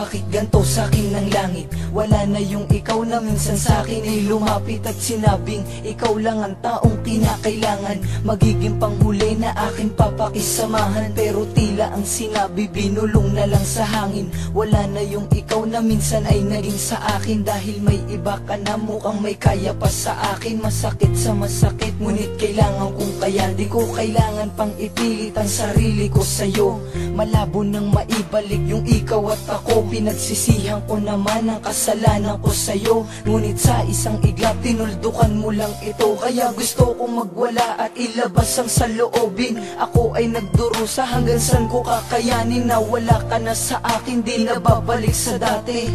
bakit ganto sa'kin ng langit? Wala na yung ikaw na minsan sa'kin ay lumapit at sinabing ikaw lang ang taong kinakailangan. Magiging panghuli na aking papakisamahan, pero tila ang sinabi binulong na lang sa hangin. Wala na yung ikaw na minsan ay naging sa akin, dahil may iba ka na mukhang may kaya pa sa akin. Masakit sa masakit, ngunit kailangan kong kaya. Di ko kailangan pang ipilit ang sarili ko sa'yo. Malabo nang maibalik yung ikaw at ako. Pinagsisihan ko naman ang kasalanan ko sa'yo, ngunit sa isang iglap tinuldukan mo lang ito. Kaya gusto kong magwala at ilabas ang saloobin. Ako ay nagdurusa, hanggang saan ko kakayanin na wala ka na sa akin, di na babalik sa dati.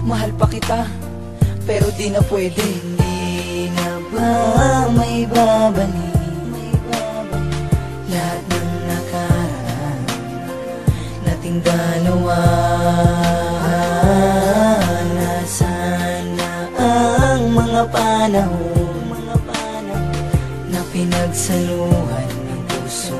Mahal pa kita, pero di na pwede. Hindi na ba may babalik lahat ng nakaraan nating dalawa? Nasaan na ang mga panahon na pinagsaluhan ng puso?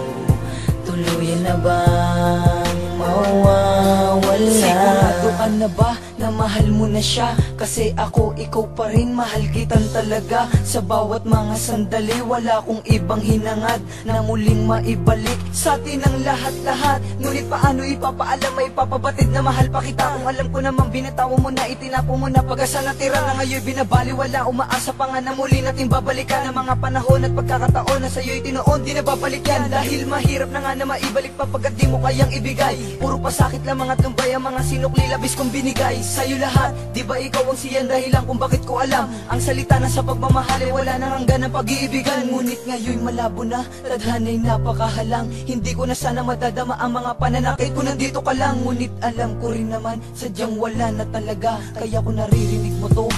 Tuluyan na bang mawawala? Sigurado ka na ba na mahal mo na siya? Kasi ako, ikaw pa rin, mahal kitan talaga. Sa bawat mga sandali, wala kong ibang hinangad na muling maibalik sa atin ang lahat-lahat. Ngunit paano ipapaalam, may papabatid na mahal pa kita, kung alam ko naman binatawa mo na, itinapo mo na. Pag-asa na tira na ngayon binabaliwala, umaasa pa nga na muli natin babalikan ang mga panahon at pagkakataon na sa'yo'y tinoon, di na babalik yan. Dahil mahirap na nga na maibalik pa pagkat di mo kayang ibigay. Puro pasakit lamang at lumbay ang mga sinukli labis kong binigay sa'yo lahat. Di ba ikaw ang siyan dahilan kung bakit ko alam ang salita na sa pagmamahal ay wala nang hanggan ng pag-iibigan. Ngunit ngayon malabo na, tadhana'y napakahalang. Hindi ko na sana madadama ang mga pananakit ko, nandito ka lang. Ngunit alam ko rin naman, sadyang wala na talaga. Kaya ko naririnig mo to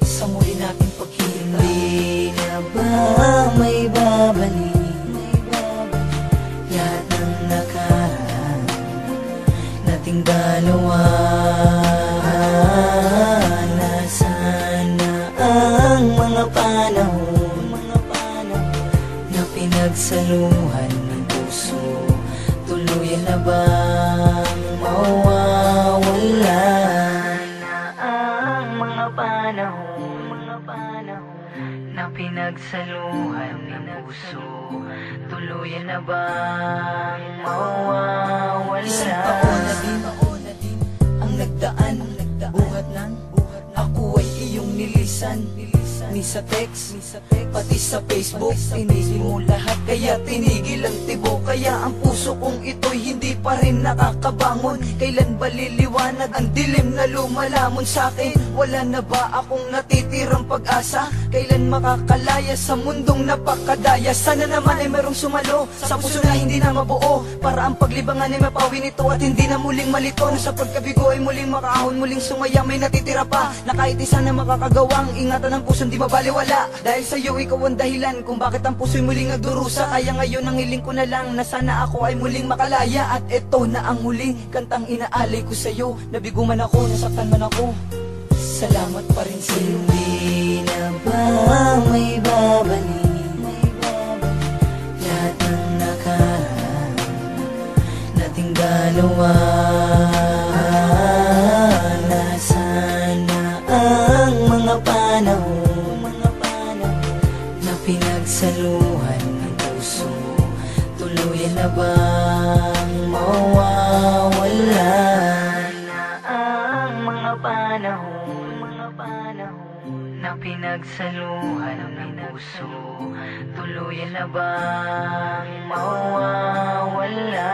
sa muli nating pagkita. Hindi na ba may babalik lahat ng nakaraan nating dalawa? Nasaan na ang mga panahon na pinagsaluhan ng puso? Tuluyan na bang mawawala na ang mga panahon na pinagsaluhan ng puso? Tuluyan na bang mawawala? Isang taon na din ang nagdaan, buhat ng ako ay iyong nilisan. Ni sa text, pati sa Facebook, tinigil mo lahat, kaya tinigil ang tibo. Kaya ang puso kong ito'y hindi pa rin nakakabangon. Kailan ba liliwanag ang dilim na lumalamon sa'kin? Wala na ba akong natitirang pag-asa? Kailan makakalaya sa mundong napakadaya? Sana naman ay merong sumalo sa puso na hindi na mabuo, para ang paglibangan ay mapawi nito at hindi na muling malito. Na sa pagkabigo ay muling makaahon, muling sumaya, may natitira pa na kahit isa na makakagawang ingatan ng puso di mabaliwala. Dahil sa'yo ikaw ang dahilan kung bakit ang puso'y muling nagdurusa. Kaya ngayon ang hiling ko na lang na sana ako ay muling makalaya. At eto na ang huling kantang inaalay ko sa'yo. Nabigo man ako, nasaktan man ako, salamat pa rin sa'yo. Hindi na ba may babalik lahat ng nakaraan nating dalawa? Nasaan na ang mga panahon na pinagsaluhan ng puso? Tuluyan na bang mawawala na ang mga panahon na pinagsaluhan ng puso? Tuluyan na bang mawawala?